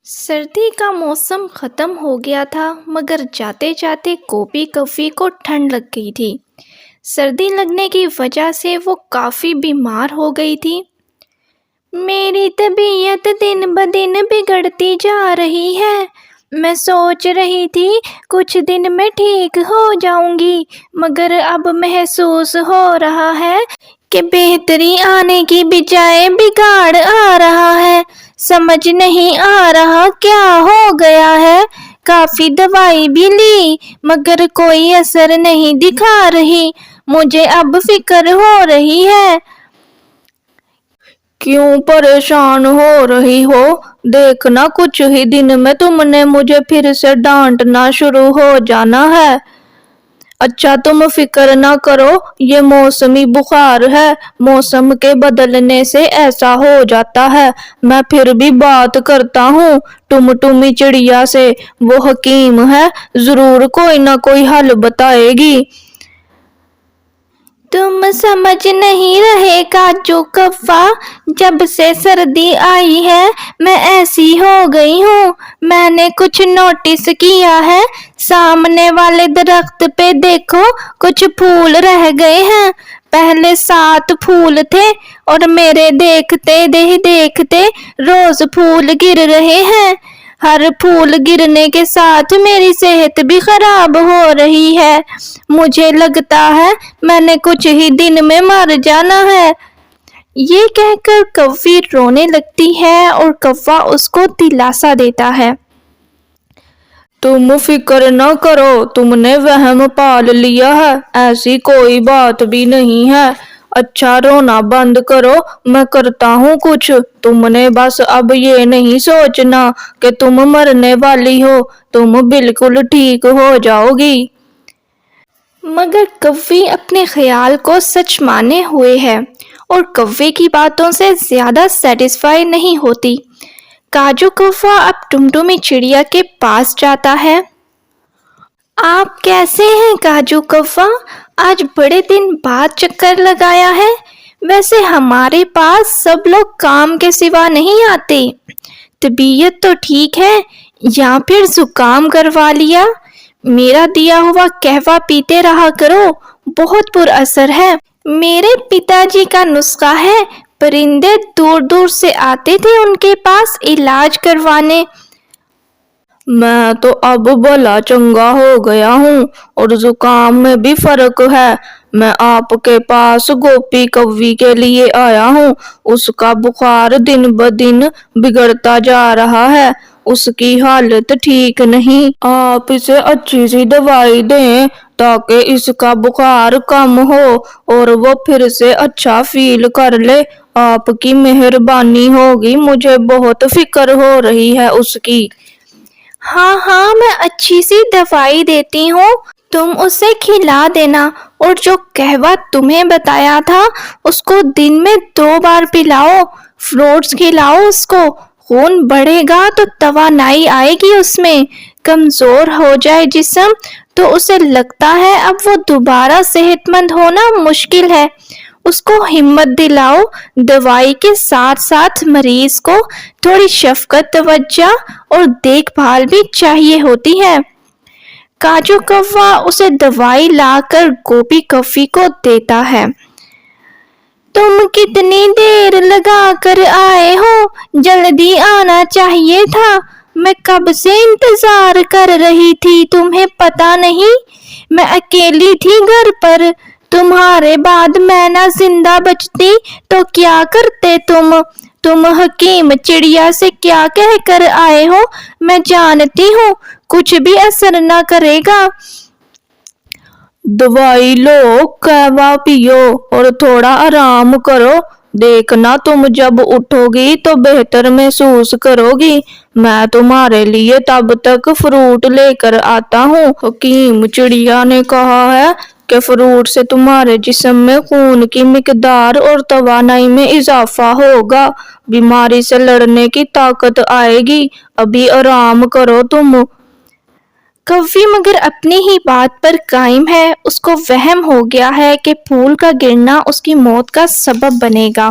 سردی کا موسم ختم ہو گیا تھا مگر جاتے جاتے گوپی کفی کو ٹھنڈ لگ گئی تھی۔ سردی لگنے کی وجہ سے وہ کافی بیمار ہو گئی تھی۔ میری طبیعت دن بدن بگڑتی جا رہی ہے۔ میں سوچ رہی تھی کچھ دن میں ٹھیک ہو جاؤں گی، مگر اب محسوس ہو رہا ہے کہ بہتری آنے کی بجائے بگاڑ آ رہا ہے۔ سمجھ نہیں آ رہا کیا ہو گیا ہے۔ کافی دوائی بھی لی مگر کوئی اثر نہیں دکھا رہی۔ مجھے اب فکر ہو رہی ہے۔ کیوں پریشان ہو رہی ہو؟ دیکھنا کچھ ہی دن میں تم نے مجھے پھر سے ڈانٹنا شروع ہو جانا ہے۔ اچھا تم فکر نہ کرو، یہ موسمی بخار ہے۔ موسم کے بدلنے سے ایسا ہو جاتا ہے۔ میں پھر بھی بات کرتا ہوں ٹمٹمی چڑیا سے، وہ حکیم ہے، ضرور کوئی نہ کوئی حل بتائے گی۔ تم سمجھ نہیں رہے کاجو کفا، جب سے سردی آئی ہے میں ایسی ہو گئی ہوں۔ میں نے کچھ نوٹس کیا ہے، سامنے والے درخت پہ دیکھو کچھ پھول رہ گئے ہیں۔ پہلے 7 پھول تھے اور میرے دیکھتے دیکھتے روز پھول گر رہے ہیں۔ ہر پھول گرنے کے ساتھ میری صحت بھی خراب ہو رہی ہے۔ مجھے لگتا ہے میں نے کچھ ہی دن میں مر جانا ہے۔ یہ کہہ کر کفی رونے لگتی ہے اور کوا اس کو دلاسا دیتا ہے۔ تم فکر نہ کرو، تم نے وہم پال لیا ہے، ایسی کوئی بات بھی نہیں ہے۔ اچھا رونا بند کرو، میں کرتا ہوں کچھ۔ تم نے بس اب یہ نہیں سوچنا کہ تم مرنے والی ہو، تم بالکل ٹھیک ہو جاؤ گی۔ مگر کوی اپنے خیال کو سچ مانے ہوئے ہے اور کوے کی باتوں سے زیادہ سیٹسفائی نہیں ہوتی۔ کاجو کفا اب ٹمٹمی چڑیا کے پاس جاتا ہے۔ آپ کیسے ہیں کاجو کفا؟ آج بڑے دن بعد چکر لگایا ہے۔ ویسے ہمارے پاس سب لوگ کام کے سوا نہیں آتے۔ طبیعت تو ٹھیک ہے یا پھر زکام کروا لیا؟ میرا دیا ہوا قہوہ پیتے رہا کرو، بہت پر اثر ہے۔ میرے پتا جی کا نسخہ ہے، پرندے دور دور سے آتے تھے ان کے پاس علاج کروانے۔ میں تو اب بھلا چنگا ہو گیا ہوں اور زکام میں بھی فرق ہے۔ میں آپ کے پاس گوپی کوی کے لیے آیا ہوں۔ اس کا بخار دن بدن بگڑتا جا رہا ہے، اس کی حالت ٹھیک نہیں۔ آپ اسے اچھی سی دوائی دیں تاکہ اس کا بخار کم ہو اور وہ پھر سے اچھا فیل کر لے۔ آپ کی مہربانی ہوگی، مجھے بہت فکر ہو رہی ہے اس کی۔ ہاں میں اچھی سی دوائی دیتی ہوں، تم اسے کھلا دینا اور جو قہوہ تمہیں بتایا تھا اس کو دن میں 2 بار پلاؤ۔ فروٹس کھلاؤ اس کو، خون بڑھے گا تو توانائی آئے گی اس میں۔ کمزور ہو جائے جسم تو اسے لگتا ہے اب وہ دوبارہ صحت مند ہونا مشکل ہے۔ اس کو ہمت دلاؤ۔ دوائی کے ساتھ ساتھ مریض کو تھوڑی شفقت، توجہ اور دیکھ بھال بھی چاہیے ہوتی ہے۔ کاجو کوا اسے دوائی لا کر گوپی کفی کو دیتا ہے۔ تم کتنی دیر لگا کر آئے ہو، جلدی آنا چاہیے تھا۔ میں کب سے انتظار کر رہی تھی، تمہیں پتا نہیں؟ میں اکیلی تھی گھر پر، تمہارے بعد میں نہ زندہ بچتی تو کیا کرتے تم حکیم چڑیا سے کیا کہہ کر آئے ہو؟ میں جانتی ہوں کچھ بھی اثر نہ کرے گا۔ دوائی لو، قہوہ پیو اور تھوڑا آرام کرو۔ دیکھنا تم جب اٹھو گی تو بہتر محسوس کرو گی۔ میں تمہارے لیے تب تک فروٹ لے کر آتا ہوں۔ حکیم چڑیا نے کہا ہے کہ فروٹ سے تمہارے جسم میں خون کی مقدار اور توانائی میں اضافہ ہوگا، بیماری سے لڑنے کی طاقت آئے گی۔ ابھی آرام کرو تم۔ کوی مگر اپنی ہی بات پر قائم ہے۔ اس کو وہم ہو گیا ہے کہ پھول کا گرنا اس کی موت کا سبب بنے گا۔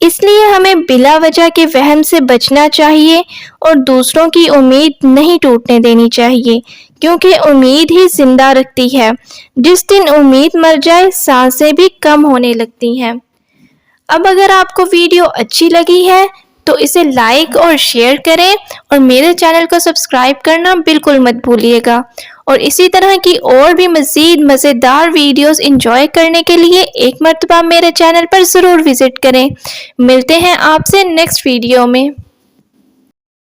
اس لیے ہمیں بلا وجہ کے وہم سے بچنا چاہیے اور دوسروں کی امید نہیں ٹوٹنے دینی چاہیے، کیونکہ امید ہی زندہ رکھتی ہے۔ جس دن امید مر جائے سانسیں بھی کم ہونے لگتی ہیں۔ اب اگر آپ کو ویڈیو اچھی لگی ہے تو اسے لائک اور شیئر کریں اور میرے چینل کو سبسکرائب کرنا بالکل مت بھولیے گا، اور اسی طرح کی اور بھی مزید مزیدار ویڈیوز انجوائے کرنے کے لیے ایک مرتبہ میرے چینل پر ضرور وزٹ کریں۔ ملتے ہیں آپ سے نیکسٹ ویڈیو میں۔